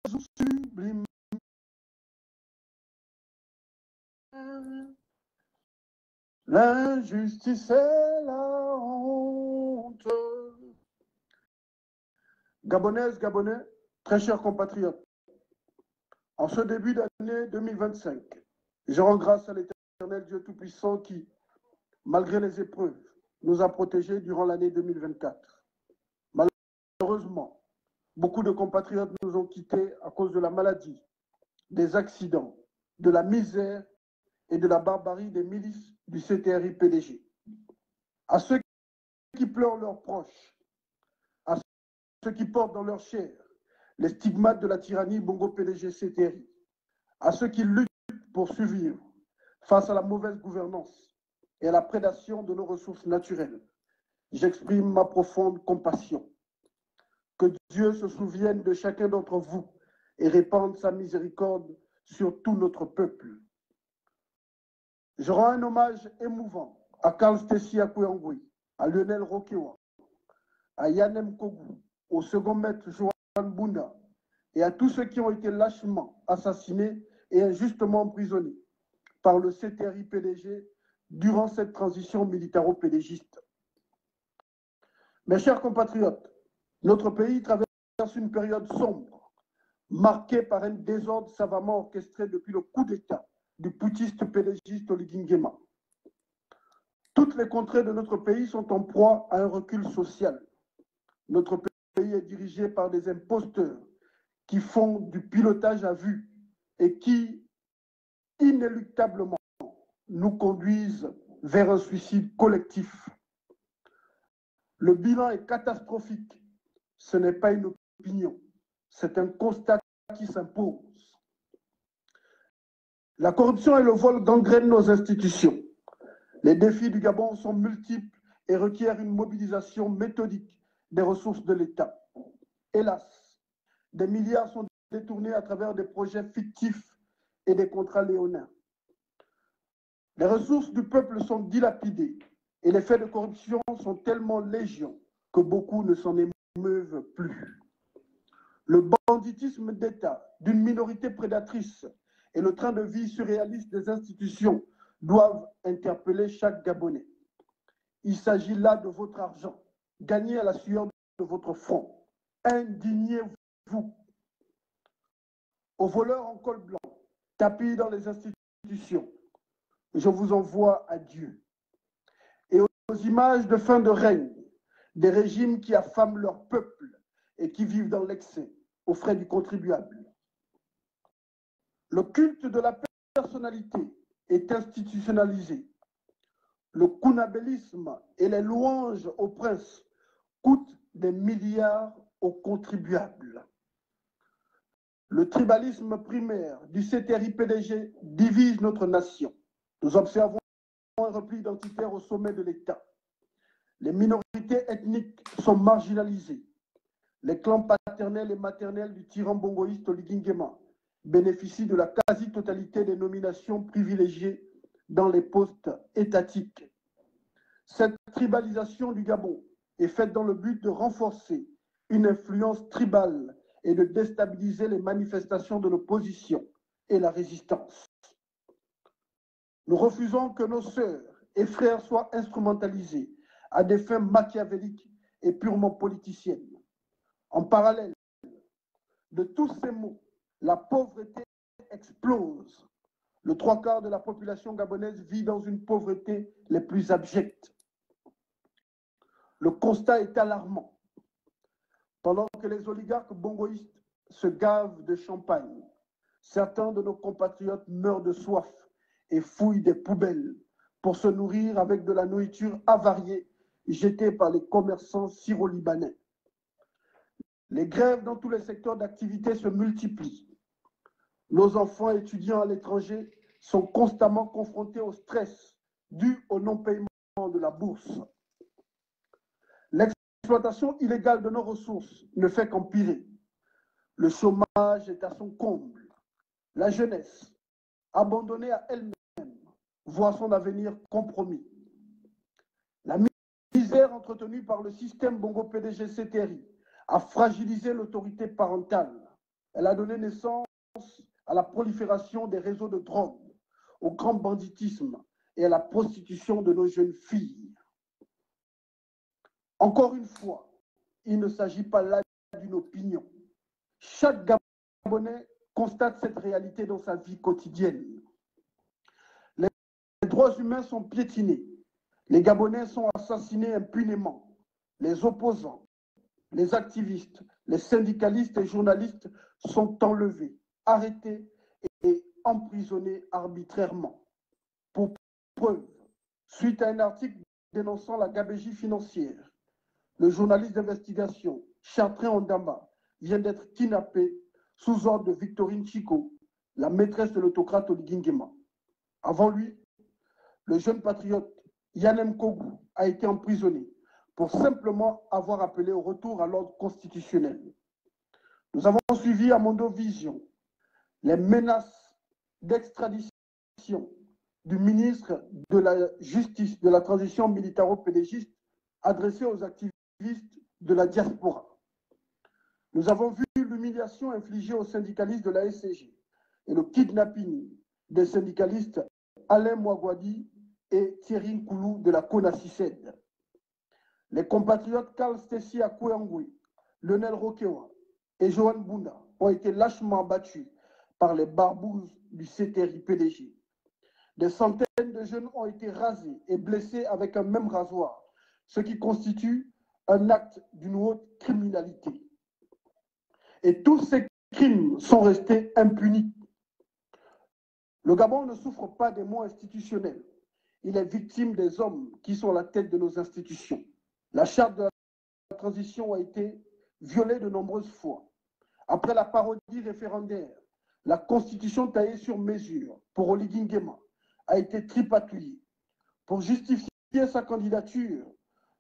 sublime. L'injustice et la honte. Gabonaises, Gabonais, très chers compatriotes, en ce début d'année 2025, je rends grâce à l'Éternel Dieu Tout-Puissant qui, malgré les épreuves, nous a protégés durant l'année 2024. Malheureusement, beaucoup de compatriotes nous ont quittés à cause de la maladie, des accidents, de la misère et de la barbarie des milices du CTRI-PDG. À ceux qui pleurent leurs proches, à ceux qui portent dans leur chair les stigmates de la tyrannie Bongo-PDG-CTRI, à ceux qui luttent pour survivre face à la mauvaise gouvernance et à la prédation de nos ressources naturelles, j'exprime ma profonde compassion. Que Dieu se souvienne de chacun d'entre vous et répande sa miséricorde sur tout notre peuple. Je rends un hommage émouvant à Karl Stessi Akouyangoui, à Lionel Rokewa, à Yanem Kogou, au second maître Johan Bunda et à tous ceux qui ont été lâchement assassinés et injustement emprisonnés par le CTRI-PDG durant cette transition militaro-pédégiste. Mes chers compatriotes, notre pays traverse une période sombre, marquée par un désordre savamment orchestré depuis le coup d'État du putschiste pédégiste Oligui Nguema. Toutes les contrées de notre pays sont en proie à un recul social. Notre pays est dirigé par des imposteurs qui font du pilotage à vue et qui, inéluctablement, nous conduisent vers un suicide collectif. Le bilan est catastrophique. Ce n'est pas une opinion, c'est un constat qui s'impose. La corruption et le vol gangrènent nos institutions. Les défis du Gabon sont multiples et requièrent une mobilisation méthodique des ressources de l'État. Hélas, des milliards sont détournés à travers des projets fictifs et des contrats léonins. Les ressources du peuple sont dilapidées et les faits de corruption sont tellement légion que beaucoup ne s'en émeuvent plus. Le banditisme d'État d'une minorité prédatrice et le train de vie surréaliste des institutions doivent interpeller chaque Gabonais. Il s'agit là de votre argent, gagné à la sueur de votre front. Indignez-vous. Aux voleurs en col blanc, tapis dans les institutions, je vous envoie à Dieu. Et aux images de fin de règne, des régimes qui affament leur peuple et qui vivent dans l'excès, aux frais du contribuable. Le culte de la personnalité est institutionnalisé. Le kounabélisme et les louanges aux princes coûtent des milliards aux contribuables. Le tribalisme primaire du CTRI-PDG divise notre nation. Nous observons un repli identitaire au sommet de l'État. Les minorités ethniques sont marginalisées. Les clans paternels et maternels du tyran bongoïste Oligui Nguema bénéficient de la quasi-totalité des nominations privilégiées dans les postes étatiques. Cette tribalisation du Gabon est faite dans le but de renforcer une influence tribale et de déstabiliser les manifestations de l'opposition et la résistance. Nous refusons que nos sœurs et frères soient instrumentalisés à des fins machiavéliques et purement politiciennes. En parallèle de tous ces maux, la pauvreté explose. Le 3/4 de la population gabonaise vit dans une pauvreté les plus abjectes. Le constat est alarmant. Pendant que les oligarques bongoïstes se gavent de champagne, certains de nos compatriotes meurent de soif et fouillent des poubelles pour se nourrir avec de la nourriture avariée jetée par les commerçants syro-libanais. Les grèves dans tous les secteurs d'activité se multiplient. Nos enfants étudiants à l'étranger sont constamment confrontés au stress dû au non-paiement de la bourse. L'exploitation illégale de nos ressources ne fait qu'empirer. Le chômage est à son comble. La jeunesse, abandonnée à elle-même, voit son avenir compromis. La misère entretenue par le système Bongo-PDG-CTRI a fragilisé l'autorité parentale. Elle a donné naissance à la prolifération des réseaux de drogue, au grand banditisme et à la prostitution de nos jeunes filles. Encore une fois, il ne s'agit pas là d'une opinion. Chaque Gabonais constate cette réalité dans sa vie quotidienne. Les droits humains sont piétinés. Les Gabonais sont assassinés impunément. Les opposants, les activistes, les syndicalistes et journalistes sont enlevés, arrêtés et emprisonnés arbitrairement. Pour preuve, suite à un article dénonçant la gabegie financière, le journaliste d'investigation Chartrain Ondamba vient d'être kidnappé sous ordre de Victorine Chico, la maîtresse de l'autocrate Oligui Nguema. Avant lui, le jeune patriote Yanem Kogu a été emprisonné pour simplement avoir appelé au retour à l'ordre constitutionnel. Nous avons suivi à Mondo Vision les menaces d'extradition du ministre de la Justice de la transition militaro-pédégiste adressées aux activistes de la diaspora. Nous avons vu l'humiliation infligée aux syndicalistes de la SCG et le kidnapping des syndicalistes Alain Mouagwadi et Thierry Nkoulou de la CONACICED. Les compatriotes Karl Stessi Akouangui, Lionel Rokewa et Johan Bunda ont été lâchement abattus par les barbouzes du CTRI-PDG. Des centaines de jeunes ont été rasés et blessés avec un même rasoir, ce qui constitue un acte d'une haute criminalité. Et tous ces crimes sont restés impunis. Le Gabon ne souffre pas des maux institutionnels. Il est victime des hommes qui sont à la tête de nos institutions. La charte de la transition a été violée de nombreuses fois. Après la parodie référendaire, la constitution taillée sur mesure pour Oligui Nguema a été tripatouillée. Pour justifier sa candidature,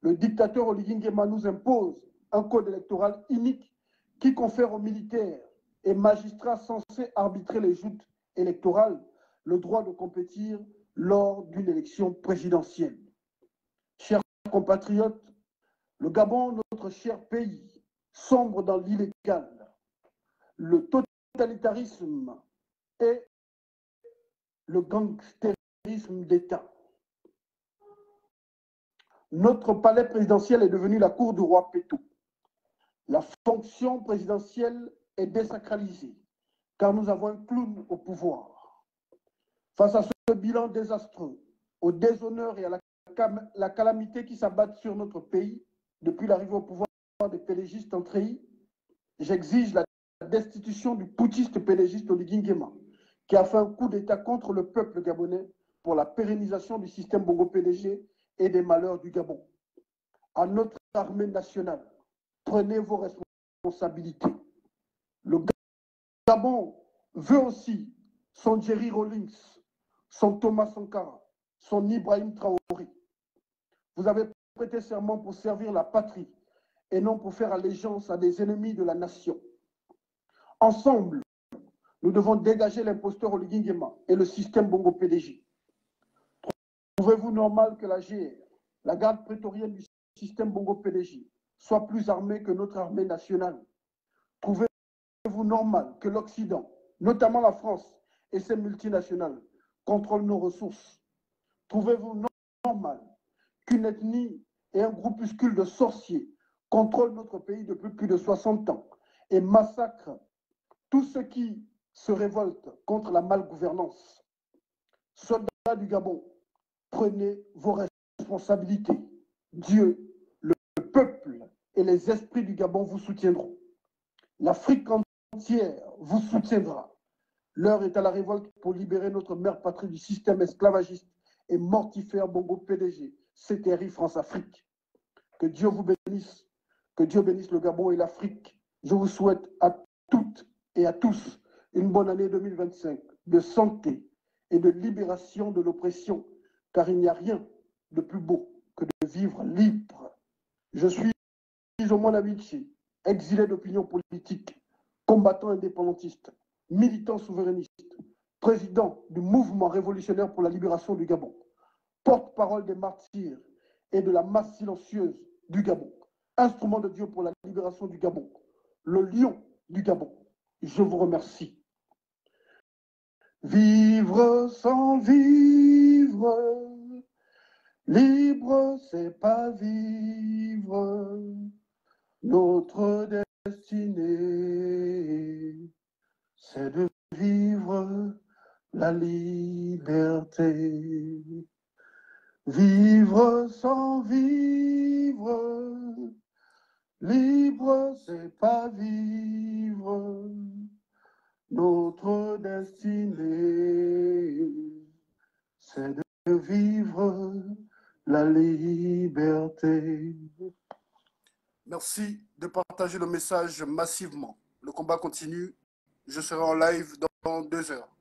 le dictateur Oligui Nguema nous impose un code électoral unique qui confère aux militaires et magistrats censés arbitrer les joutes électorales le droit de compétir lors d'une élection présidentielle. Chers compatriotes, le Gabon, notre cher pays, sombre dans l'illégal, le totalitarisme et le gangstérisme d'État. Notre palais présidentiel est devenu la cour du roi Pétou. La fonction présidentielle est désacralisée, car nous avons un clown au pouvoir. Face à ce bilan désastreux, au déshonneur et à la calamité qui s'abattent sur notre pays depuis l'arrivée au pouvoir des pédégistes en treillis, j'exige la destitution du putschiste pédégiste Oligui Nguema, qui a fait un coup d'État contre le peuple gabonais pour la pérennisation du système Bongo-PDG et des malheurs du Gabon. À notre armée nationale, prenez vos responsabilités. Le Gabon veut aussi son Jerry Rawlings, son Thomas Sankara, son Ibrahim Traoré. Vous avez prêté serment pour servir la patrie et non pour faire allégeance à des ennemis de la nation. Ensemble, nous devons dégager l'imposteur Oligui Nguema et le système Bongo-PDG. Trouvez-vous normal que la GR, la garde prétorienne du système Bongo-PDG, soit plus armée que notre armée nationale? Trouvez-vous normal que l'Occident, notamment la France et ses multinationales, contrôlent nos ressources? Trouvez-vous normal qu'une ethnie et un groupuscule de sorciers contrôlent notre pays depuis plus de 60 ans et massacrent tous ceux qui se révoltent contre la malgouvernance? Soldats du Gabon, prenez vos responsabilités. Dieu, le peuple et les esprits du Gabon vous soutiendront. L'Afrique entière vous soutiendra. L'heure est à la révolte pour libérer notre mère patrie du système esclavagiste et mortifère Bongo-PDG, CTRI France-Afrique. Que Dieu vous bénisse, que Dieu bénisse le Gabon et l'Afrique. Je vous souhaite à toutes et à tous une bonne année 2025 de santé et de libération de l'oppression, car il n'y a rien de plus beau que de vivre libre. Je suis Omona Bichi, exilé d'opinion politique, combattant indépendantiste, militant souverainiste, président du mouvement révolutionnaire pour la libération du Gabon, porte-parole des martyrs et de la masse silencieuse du Gabon, instrument de Dieu pour la libération du Gabon, le lion du Gabon. Je vous remercie. Vivre sans vivre, libre, c'est pas vivre notre destinée, c'est de vivre la liberté. Vivre sans vivre, libre, c'est pas vivre notre destinée, c'est de vivre la liberté. Merci de partager le message massivement. Le combat continue. Je serai en live dans 2 heures.